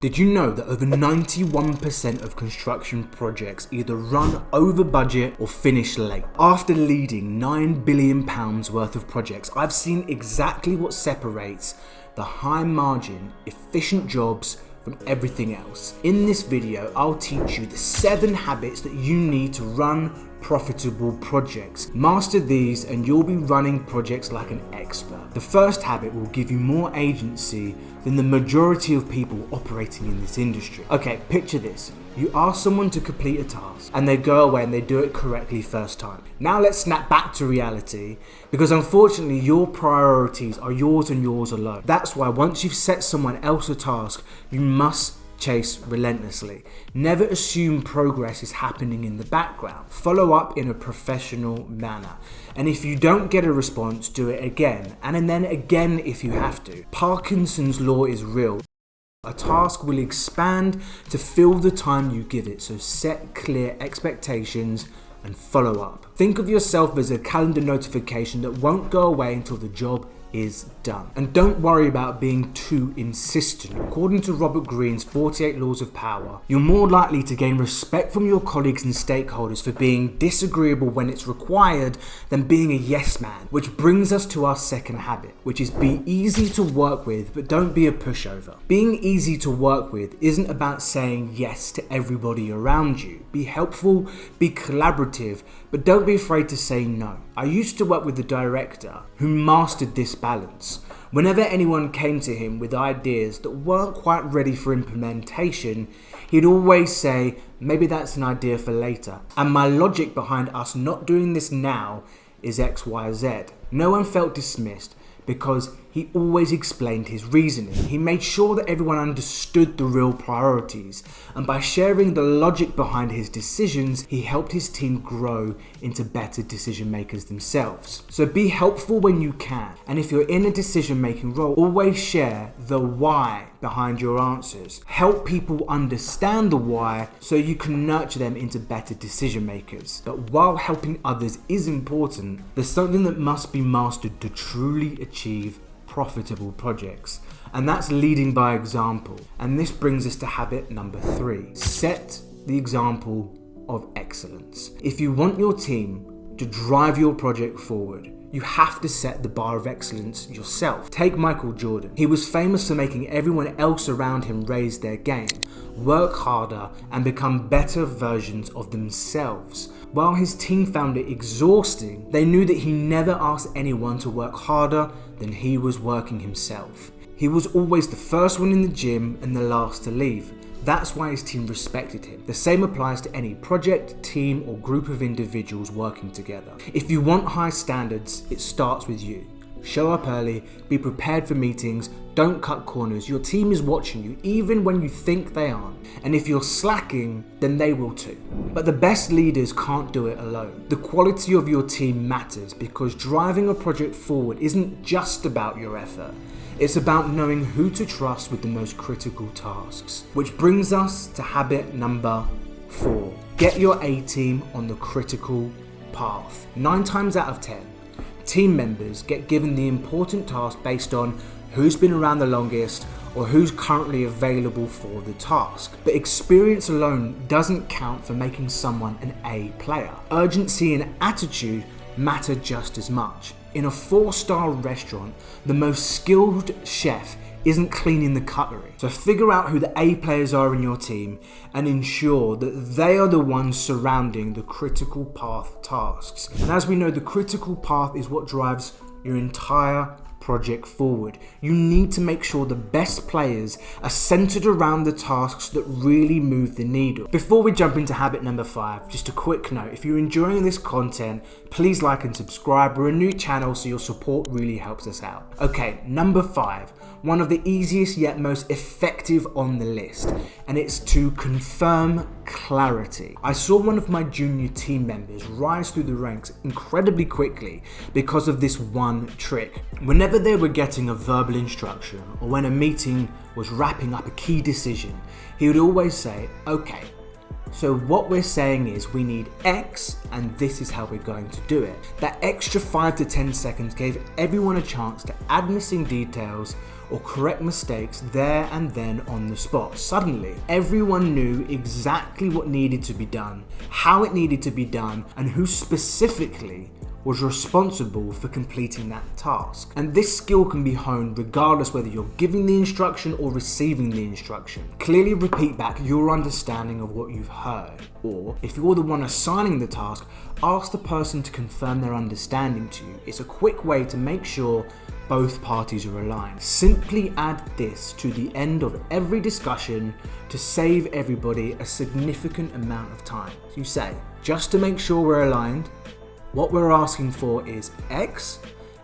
Did you know that over 91% of construction projects either run over budget or finish late? After leading £9 billion worth of projects, I've seen exactly what separates the high margin, efficient jobs from everything else. In this video, I'll teach you the 7 habits that you need to run profitable projects. Master these and you'll be running projects like an expert. The first habit will give you more agency than the majority of people operating in this industry. Okay, picture this. You ask someone to complete a task and they go away and they do it correctly first time. Now let's snap back to reality, because unfortunately your priorities are yours and yours alone. That's why once you've set someone else a task, you must chase relentlessly. Never assume progress is happening in the background. Follow up in a professional manner. And if you don't get a response, do it again. And then again if you have to. Parkinson's law is real. A task will expand to fill the time you give it. So set clear expectations and follow up. Think of yourself as a calendar notification that won't go away until the job is done. And don't worry about being too insistent. According to Robert Greene's 48 Laws of Power, you're more likely to gain respect from your colleagues and stakeholders for being disagreeable when it's required than being a yes man. Which brings us to our second habit, which is be easy to work with, but don't be a pushover. Being easy to work with isn't about saying yes to everybody around you. Be helpful, be collaborative, but don't be afraid to say no. I used to work with a director who mastered this balance. Whenever anyone came to him with ideas that weren't quite ready for implementation, he'd always say, maybe that's an idea for later. And my logic behind us not doing this now is X, Y, Z. No one felt dismissed because he always explained his reasoning. He made sure that everyone understood the real priorities, and by sharing the logic behind his decisions, he helped his team grow into better decision makers themselves. So be helpful when you can, and if you're in a decision making role, always share the why behind your answers. Help people understand the why so you can nurture them into better decision makers. But while helping others is important, there's something that must be mastered to truly achieve profitable projects, and that's leading by example. And this brings us to habit number 3. Set the example of excellence. If you want your team to drive your project forward, you have to set the bar of excellence yourself. Take Michael Jordan. He was famous for making everyone else around him raise their game, work harder, and become better versions of themselves. While his team found it exhausting, they knew that he never asked anyone to work harder than he was working himself. He was always the first one in the gym and the last to leave. That's why his team respected him. The same applies to any project, team, or group of individuals working together. If you want high standards, it starts with you. Show up early, be prepared for meetings, don't cut corners. Your team is watching you, even when you think they aren't. And if you're slacking, then they will too. But the best leaders can't do it alone. The quality of your team matters, because driving a project forward isn't just about your effort. It's about knowing who to trust with the most critical tasks. Which brings us to habit number 4. Get your A-team on the critical path. 9 times out of 10, team members get given the important task based on who's been around the longest or who's currently available for the task. But experience alone doesn't count for making someone an A player. Urgency and attitude matter just as much. In a 4-star restaurant, the most skilled chef isn't cleaning the cutlery. So figure out who the A players are in your team and ensure that they are the ones surrounding the critical path tasks. And as we know, the critical path is what drives your entire project forward. You need to make sure the best players are centered around the tasks that really move the needle. Before we jump into habit number 5, just a quick note. If you're enjoying this content, please like and subscribe. We're a new channel, so your support really helps us out. Okay, number 5. One of the easiest yet most effective on the list, and it's to confirm clarity. I saw one of my junior team members rise through the ranks incredibly quickly because of this one trick. Whenever they were getting a verbal instruction or when a meeting was wrapping up a key decision, he would always say, okay, so what we're saying is we need X and this is how we're going to do it. That extra 5 to 10 seconds gave everyone a chance to add missing details or correct mistakes there and then on the spot. Suddenly, everyone knew exactly what needed to be done, how it needed to be done, and who specifically was responsible for completing that task. And this skill can be honed regardless whether you're giving the instruction or receiving the instruction. Clearly repeat back your understanding of what you've heard, or if you're the one assigning the task, ask the person to confirm their understanding to you. It's a quick way to make sure both parties are aligned. Simply add this to the end of every discussion to save everybody a significant amount of time. So you say, just to make sure we're aligned, what we're asking for is X,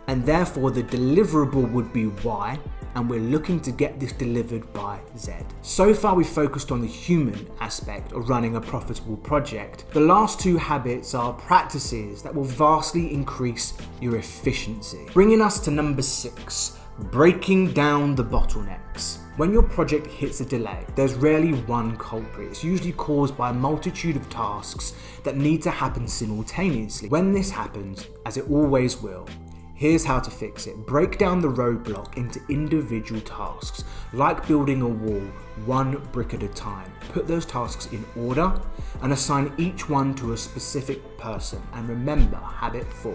and therefore the deliverable would be Y, and we're looking to get this delivered by Z. So far we've focused on the human aspect of running a profitable project. The last two habits are practices that will vastly increase your efficiency. Bringing us to number 6, breaking down the bottlenecks. When your project hits a delay, there's rarely one culprit. It's usually caused by a multitude of tasks that need to happen simultaneously. When this happens, as it always will, here's how to fix it. Break down the roadblock into individual tasks, like building a wall, one brick at a time. Put those tasks in order and assign each one to a specific person. And remember, habit 4,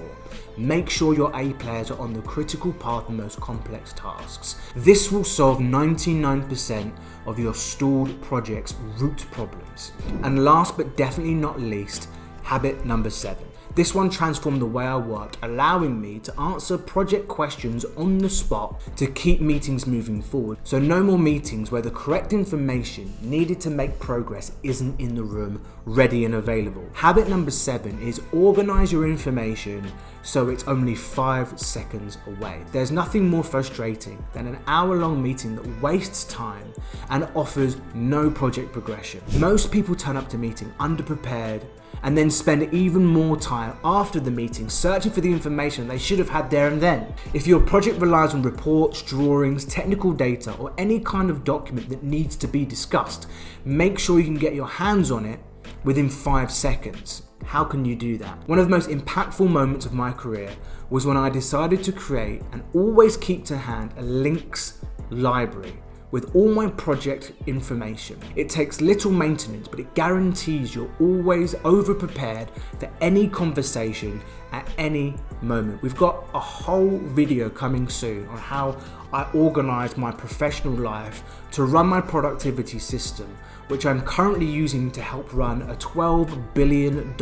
make sure your A players are on the critical path and most complex tasks. This will solve 99% of your stalled project's root problems. And last but definitely not least, habit number 7. This one transformed the way I worked, allowing me to answer project questions on the spot to keep meetings moving forward. So no more meetings where the correct information needed to make progress isn't in the room, ready and available. Habit number 7 is organize your information so it's only 5 seconds away. There's nothing more frustrating than an hour-long meeting that wastes time and offers no project progression. Most people turn up to meeting underprepared and then spend even more time after the meeting searching for the information they should have had there and then. If your project relies on reports, drawings, technical data, or any kind of document that needs to be discussed, make sure you can get your hands on it within 5 seconds. How can you do that? One of the most impactful moments of my career was when I decided to create and always keep to hand a links library with all my project information. It takes little maintenance, but it guarantees you're always over-prepared for any conversation at any moment. We've got a whole video coming soon on how I organize my professional life to run my productivity system, which I'm currently using to help run a $12 billion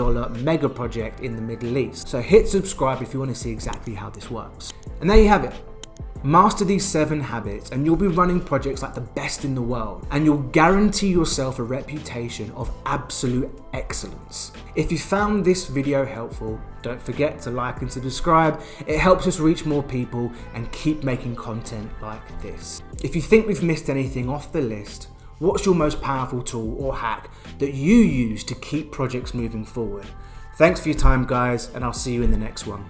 mega project in the Middle East. So hit subscribe if you want to see exactly how this works. And there you have it. Master these 7 habits and you'll be running projects like the best in the world, and you'll guarantee yourself a reputation of absolute excellence. If you found this video helpful, don't forget to like and subscribe. It helps us reach more people and keep making content like this. If you think we've missed anything off the list, what's your most powerful tool or hack that you use to keep projects moving forward? Thanks for your time, guys, and I'll see you in the next one.